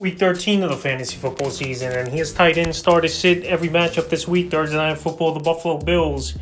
Week 13 of the fantasy football season, and he has tight end start to sit every matchup this week. Thursday Night Football, the Buffalo Bills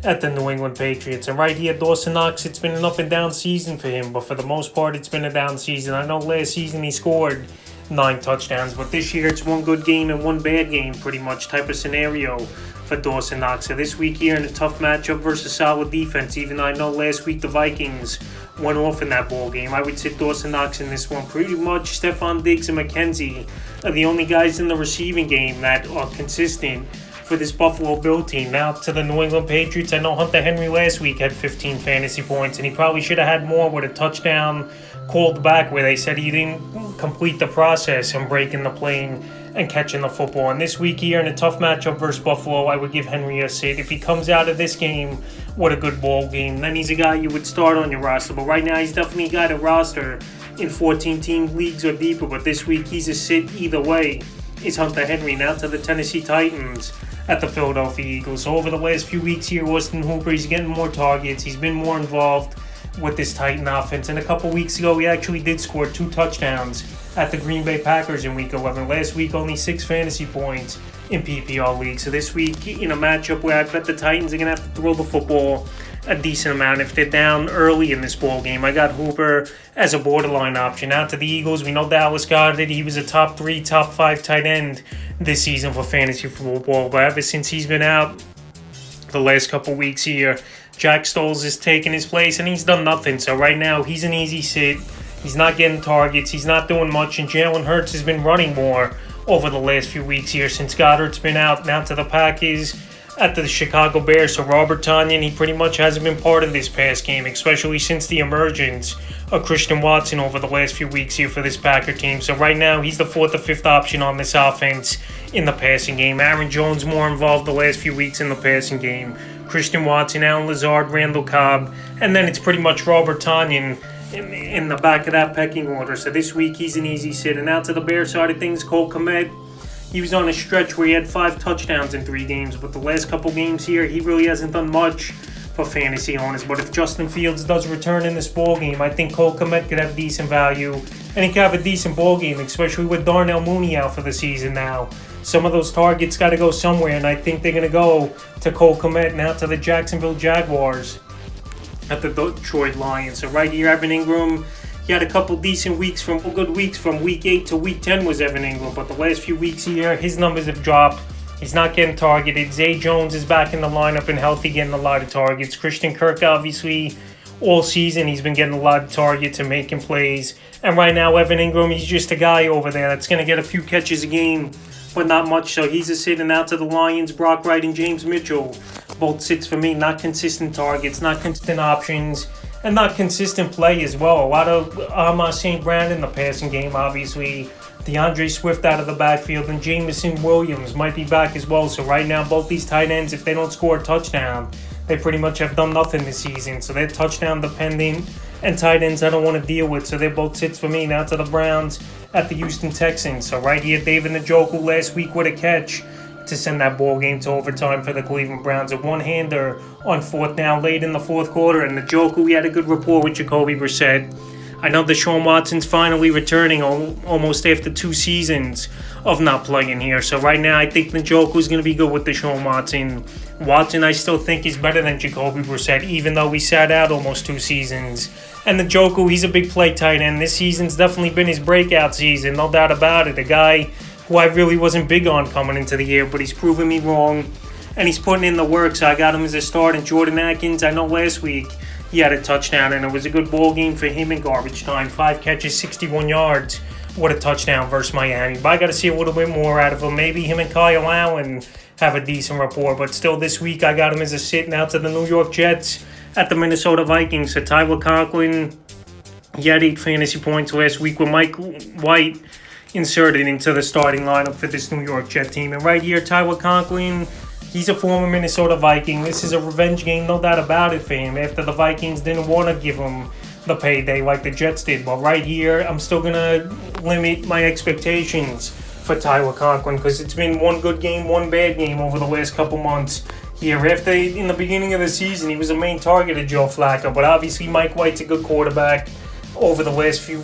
at the New England Patriots. And right here, Dawson Knox, it's been an up and down season for him, but for the most part, it's been a down season. I know last season he scored 9 touchdowns, but this year it's one good game and one bad game, pretty much type of scenario for Dawson Knox. So this week here in a tough matchup versus solid defense, even though I know last week the Vikings went off in that ball game, I would sit Dawson Knox in this one. Pretty much Stephon Diggs and McKenzie are the only guys in the receiving game that are consistent for this Buffalo Bill team. Now to the New England Patriots, I know Hunter Henry last week had 15 fantasy points, and he probably should have had more with a touchdown called back where they said he didn't complete the process and breaking the plane and catching the football. And this week here in a tough matchup versus Buffalo, I would give Henry a sit. If he comes out of this game with a good ball game, then he's a guy you would start on your roster. But right now, he's definitely a guy to roster in 14-team leagues or deeper. But this week, he's a sit either way. Is Hunter Henry. Now to the Tennessee Titans at the Philadelphia Eagles. So over the last few weeks here, Austin Hooper, he's getting more targets. He's been more involved with this Titan offense. And a couple weeks ago, he actually did score 2 touchdowns at the Green Bay Packers in Week 11. Last week, only 6 fantasy points in PPR league. So this week, in a matchup where I bet the Titans are going to have to throw the football a decent amount if they're down early in this ball game, I got Hooper as a borderline option. Out to the Eagles, we know Dallas Goedert. He was a top 3, top 5 tight end this season for fantasy football. But ever since he's been out the last couple weeks here, Jack STOLLS is taking his place, and he's done nothing. So right now, he's an easy sit. He's not getting targets. He's not doing much. And Jalen Hurts has been running more over the last few weeks here since Goddard's been out. Now to the Packers at the Chicago Bears. So Robert Tonyan, he pretty much hasn't been part of this past game, especially since the emergence of Christian Watson over the last few weeks here for this Packer team. So right now, he's the 4th or 5th option on this offense in the passing game. Aaron Jones more involved the last few weeks in the passing game. Christian Watson, Allen Lazard, Randall Cobb, and then it's pretty much Robert Tonyan in the back of that pecking order. So this week, he's an easy sit. And out to the Bears side of things, Cole Kmet, he was on a stretch where he had 5 touchdowns in 3 games, but the last couple games here, he really hasn't done much for fantasy owners. But if Justin Fields does return in this ball game, I think Cole Kmet could have decent value, and he could have a decent ball game, especially with Darnell Mooney out for the season now. Some of those targets got to go somewhere, and I think they're going to go to Cole Kmet. Now to the Jacksonville Jaguars at the Detroit Lions. So right here, Evan Ingram, he had a couple decent weeks good weeks from Week 8 to Week 10 was Evan Ingram, but the last few weeks here, his numbers have dropped. He's not getting targeted. Zay Jones is back in the lineup and healthy, getting a lot of targets. Christian Kirk, obviously, all season he's been getting a lot of targets and making plays. And right now, Evan Ingram, he's just a guy over there that's going to get a few catches a game, but not much. So he's a sit. And out to the Lions, Brock Wright and James Mitchell, both sits for me. Not consistent targets, not consistent options, and not consistent play as well. A lot of St. Brown in the passing game, obviously. DeAndre Swift out of the backfield, and Jameson Williams might be back as well. So right now, both these tight ends, if they don't score a touchdown, they pretty much have done nothing this season. So they're touchdown dependent, and tight ends I don't want to deal with. So they're both sits for me. Now to the Browns at the Houston Texans. So right here, David Njoku last week with a catch to send that ball game to overtime for the Cleveland Browns. A one-hander on 4th down late in the 4th quarter. And Njoku, he had a good rapport with Jacoby Brissett. I know Deshaun Watson's finally returning almost after 2 seasons of not playing here. So right now, I think Njoku's going to be good with Deshaun Watson. Watson, I still think, is better than Jacoby Brissett, even though we sat out almost 2 seasons. And Njoku, he's a big play tight end. This season's definitely been his breakout season, no doubt about it. A guy who I really wasn't big on coming into the year, but he's proven me wrong, and he's putting in the work. So I got him as a start. And Jordan Atkins, I know last week he had a touchdown, and it was a good ball game for him in garbage time. 5 catches, 61 yards. What a touchdown versus Miami. But I got to see a little bit more out of him. Maybe him and Kyle Allen have a decent rapport. But still this week, I got him as a sit. Now to the New York Jets at the Minnesota Vikings. So Tyler Conklin, he had 8 fantasy points last week with Mike White inserted into the starting lineup for this New York Jet team. And right here, Tyler Conklin, he's a former Minnesota Viking. This is a revenge game, no doubt about it for him, after the Vikings didn't want to give him the payday like the Jets did. But right here, I'm still going to limit my expectations for Tyler Conklin, because it's been one good game, one bad game over the last couple months here. After, in the beginning of the season, he was the main target of Joe Flacco, but obviously Mike White's a good quarterback over the last few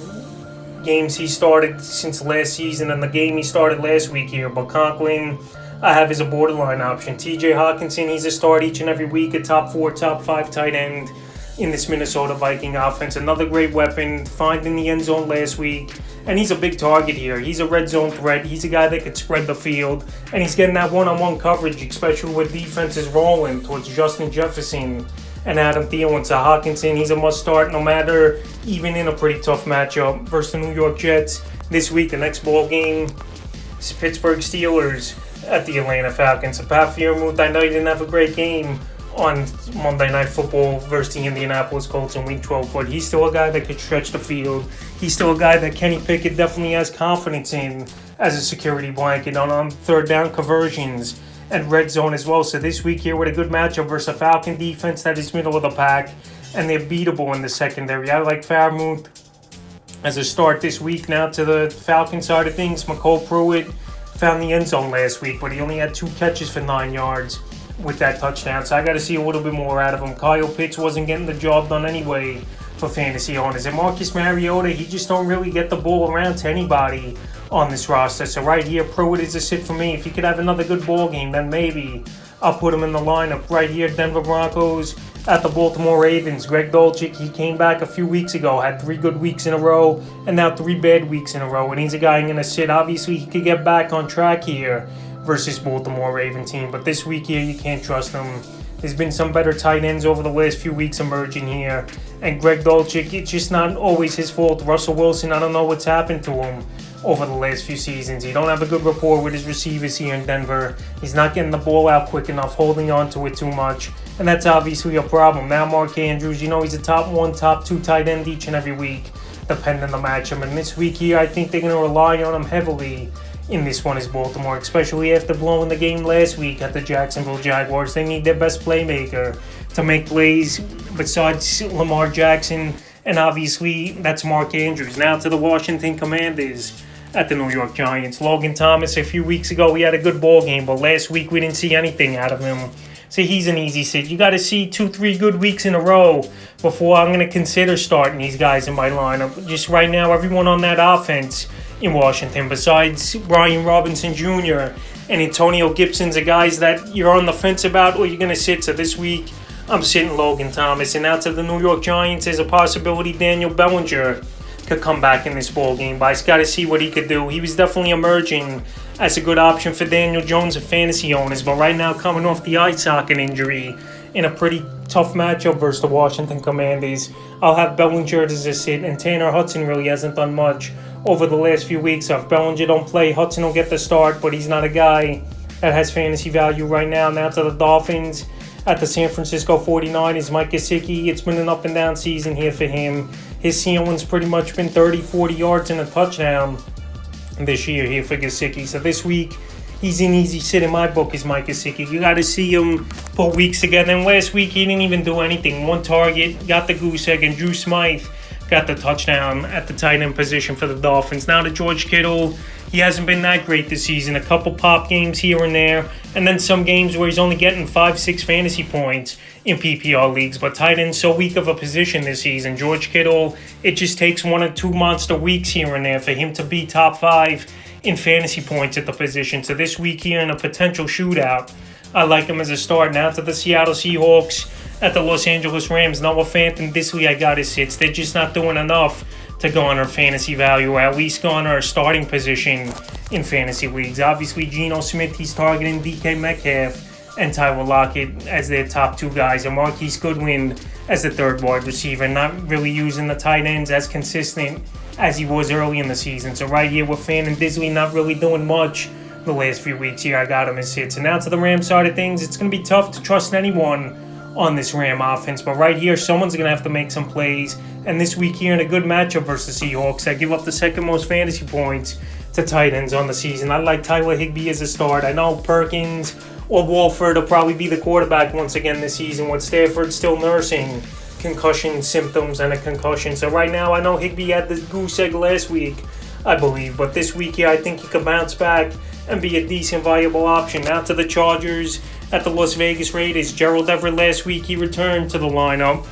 games he started since last season and the game he started last week here. But Conklin, I have as a borderline option. TJ Hockenson, he's a start each and every week, a top 4, top 5 tight end in this Minnesota Viking offense. Another great weapon, finding the end zone last week. And he's a big target here. He's a red zone threat. He's a guy that could spread the field. And he's getting that one-on-one coverage, especially with defenses rolling towards Justin Jefferson and Adam Thielen. So Hockenson, he's a must-start no matter, even in a pretty tough matchup versus the New York Jets. This week, the next ball game is Pittsburgh Steelers at the Atlanta Falcons. So Pat Freiermuth, I know he didn't have a great game on Monday Night Football versus the Indianapolis Colts in Week 12, but he's still a guy that could stretch the field. He's still a guy that Kenny Pickett definitely has confidence in as a security blanket on third down conversions and red zone as well. So this week here with a good matchup versus a Falcon defense that is middle of the pack, and they're beatable in the secondary. I like Freiermuth as a start this week. Now to the Falcon side of things, McCole Pruitt found the end zone last week, but he only had 2 catches for 9 yards with that touchdown. So I got to see a little bit more out of him. Kyle Pitts wasn't getting the job done anyway for fantasy owners. And Marcus Mariota, he just don't really get the ball around to anybody on this roster. So right here, Pruitt is a sit for me. If he could have another good ball game, then maybe I'll put him in the lineup. Right here, Denver Broncos at the Baltimore Ravens. Greg Dulcich, he came back a few weeks ago, had 3 good weeks in a row, and now 3 bad weeks in a row. And he's a guy I'm going to sit. Obviously, he could get back on track here versus Baltimore Raven team. But this week here, you can't trust him. There's been some better tight ends over the last few weeks emerging here. And Greg Dulcich, it's just not always his fault. Russell Wilson, I don't know what's happened to him over the last few seasons. He don't have a good rapport with his receivers here in Denver. He's not getting the ball out quick enough, holding on to it too much. And that's obviously a problem. Now Mark Andrews, he's a top 1, top 2 tight end each and every week, depending on the matchup. And this week here, I think they're going to rely on him heavily in this one is Baltimore, especially after blowing the game last week at the Jacksonville Jaguars. They need their best playmaker to make plays besides Lamar Jackson, and obviously that's Mark Andrews. Now to the Washington Commanders at the New York Giants. Logan Thomas, a few weeks ago, he had a good ball game, but last week we didn't see anything out of him. So he's an easy sit. You got to see 2-3 good weeks in a row before I'm going to consider starting these guys in my lineup. Just right now, everyone on that offense in Washington, besides Brian Robinson Jr. and Antonio Gibson's are guys that you're on the fence about or you're going to sit. So this week, I'm sitting Logan Thomas. And now to the New York Giants, there's a possibility Daniel Bellinger could come back in this ball game. But I just got to see what he could do. He was definitely emerging as a good option for Daniel Jones and fantasy owners. But right now, coming off the eye socket injury in a pretty tough matchup versus the Washington Commanders, I'll have Bellinger as a sit. And Tanner Hudson really hasn't done much over the last few weeks. So if Bellinger don't play, Hudson will get the start, but he's not a guy that has fantasy value right now. Now to the Dolphins at the San Francisco 49ers. Mike Gesicki, it's been an up and down season here for him. His ceiling's pretty much been 30, 40 yards and a touchdown this year here for Gesicki. So this week, he's an easy sit in my book is Mike Gesicki. You got to see him put weeks together. And last week, he didn't even do anything. 1 target, got the goose egg, and Drew Smythe got the touchdown at the tight end position for the Dolphins. Now to George Kittle, he hasn't been that great this season. A couple pop games here and there, and then some games where he's only getting 5-6 fantasy points in PPR leagues. But tight end's so weak of a position this season. George Kittle, it just takes 1 or 2 monster weeks here and there for him to be top 5 in fantasy points at the position. So this week here in a potential shootout, I like him as a start. Now to the Seattle Seahawks at the Los Angeles Rams. Noah Fant and this week I got his sits. They're just not doing enough to garner fantasy value, or at least garner a starting position in fantasy leagues. Obviously, Geno Smith, he's targeting DK Metcalf and Tyler Lockett as their top 2 guys, and Marquise Goodwin as the 3rd wide receiver, not really using the tight ends as consistent as he was early in the season. So right here with Fant and Disley not really doing much the last few weeks here, I got him as sits. And now to the Rams side of things, it's going to be tough to trust anyone on this Ram offense, but right here, someone's going to have to make some plays. And this week here in a good matchup versus the Seahawks, I give up the 2nd most fantasy points to tight ends on the season. I like Tyler HIGBEE as a start. I know Perkins or Wolford will probably be the quarterback once again this season, with Stafford still nursing concussion symptoms and a concussion. So right now, I know HIGBEE had the goose egg last week, I believe, but this week here, I think he could bounce back and be a decent, viable option. Now to the Chargers at the Las Vegas Raiders. Gerald Everett last week, he returned to the lineup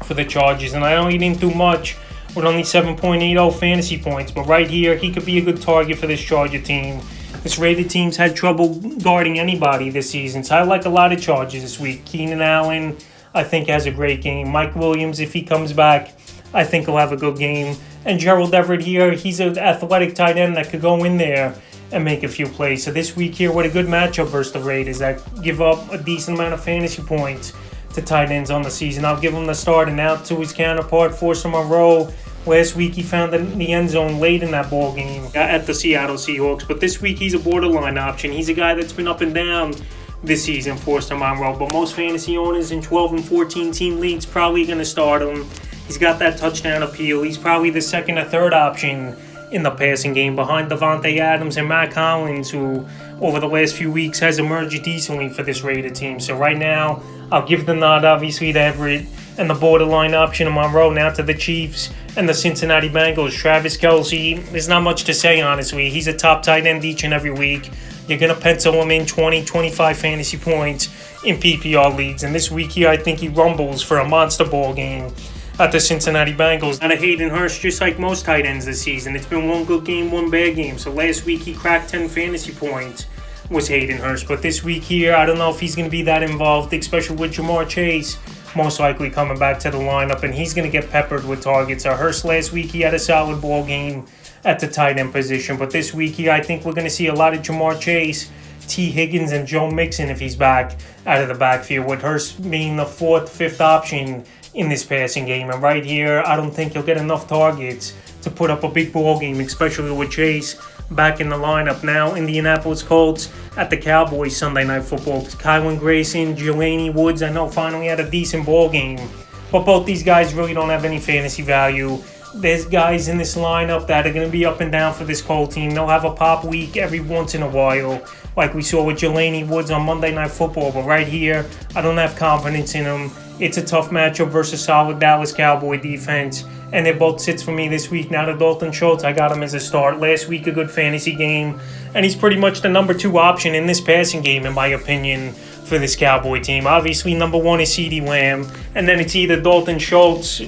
for the Chargers, and I know he didn't do much with only 7.80 fantasy points. But right here, he could be a good target for this Charger team. This Raiders team's had trouble guarding anybody this season, so I like a lot of Chargers this week. Keenan Allen, I think, has a great game. Mike Williams, if he comes back, I think he'll have a good game. And Gerald Everett here, he's an athletic tight end that could go in there and make a few plays. So this week here, what a good matchup versus the Raiders that give up a decent amount of fantasy points to tight ends on the season. I'll give him the start, and now to his counterpart, Forster Monroe. Last week he found the end zone late in that ball game at the Seattle Seahawks. But this week he's a borderline option. He's a guy that's been up and down this season, Forster Monroe. But most fantasy owners in 12 and 14 team leagues probably going to start him. He's got that touchdown appeal. He's probably the second or third option in the passing game behind Devontae Adams and Matt Collins, who over the last few weeks has emerged decently for this Raider team. So right now, I'll give the nod obviously to Everett and the borderline option of Monroe. Now to the Chiefs and the Cincinnati Bengals. Travis Kelce, there's not much to say, honestly. He's a top tight end each and every week. You're going to pencil him in 20, 25 fantasy points in PPR leagues. And this week here, I think he rumbles for a monster ball game at the Cincinnati Bengals. Out of Hayden Hurst, just like most tight ends this season. It's been one good game, one bad game. So last week he cracked 10 fantasy points, was Hayden Hurst. But this week here, I don't know if he's going to be that involved, especially with Jamar Chase most likely coming back to the lineup, and he's going to get peppered with targets. Hurst last week, he had a solid ball game at the tight end position. But this week here, I think we're going to see a lot of Jamar Chase, T. Higgins, and Joe Mixon if he's back out of the backfield, with Hurst being the fourth, fifth option in this passing game. And right here, I don't think he'll get enough targets to put up a big ball game, especially with Chase back in the lineup. Now, Indianapolis Colts at the Cowboys Sunday Night Football. Kylan Grayson, Jelani Woods, I know finally had a decent ball game, but both these guys really don't have any fantasy value. There's guys in this lineup that are going to be up and down for this Colts team. They'll have a pop week every once in a while, like we saw with Jelani Woods on Monday Night Football. But right here, I don't have confidence in him. It's a tough matchup versus solid Dallas Cowboy defense, and they're both sits for me this week. Now to Dalton Schultz, I got him as a start. Last week, a good fantasy game, and he's pretty much the number 2 option in this passing game, in my opinion, for this Cowboy team. Obviously, number 1 is CeeDee Lamb, and then it's either Dalton Schultz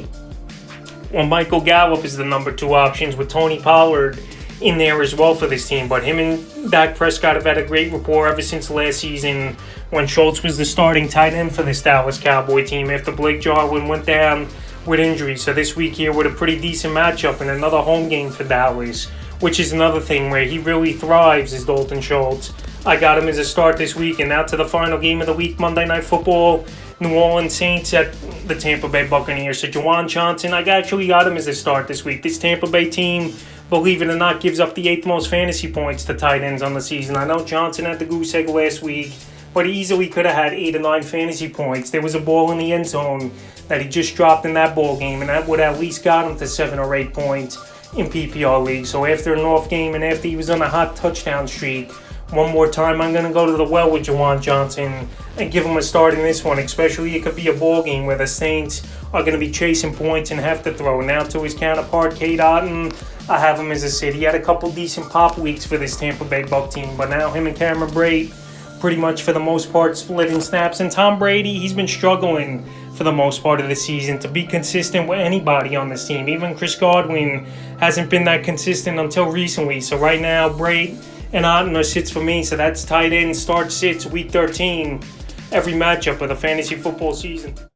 or Michael Gallup is the number 2 options, with Tony Pollard in there as well for this team. But him and Dak Prescott have had a great rapport ever since last season, when Schultz was the starting tight end for this Dallas Cowboy team after Blake Jarwin went down with injury. So this week here with a pretty decent matchup and another home game for Dallas, which is another thing where he really thrives, is Dalton Schultz. I got him as a start this week. And now to the final game of the week, Monday Night Football, New Orleans Saints at the Tampa Bay Buccaneers. So Juwan Johnson, I actually got him as a start this week. This Tampa Bay team, believe it or not, gives up the 8th most fantasy points to tight ends on the season. I know Johnson had the goose egg last week, but he easily could have had 8 or 9 fantasy points. There was a ball in the end zone that he just dropped in that ball game, and that would have at least got him to 7 or 8 points in PPR league. So after an off game and after he was on a hot touchdown streak, one more time, I'm going to go to the well with Juwan Johnson and give him a start in this one, especially it could be a ball game where the Saints are going to be chasing points and have to throw. Now to his counterpart, Cade Otton, I have him as a sit. He had a couple decent pop weeks for this Tampa Bay Buc team, but now him and Cameron Brate pretty much for the most part splitting snaps. And Tom Brady, he's been struggling for the most part of the season to be consistent with anybody on this team. Even Chris Godwin hasn't been that consistent until recently. So right now, Brate and Otton are sits for me. So that's tight end start sits week 13 every matchup of the fantasy football season.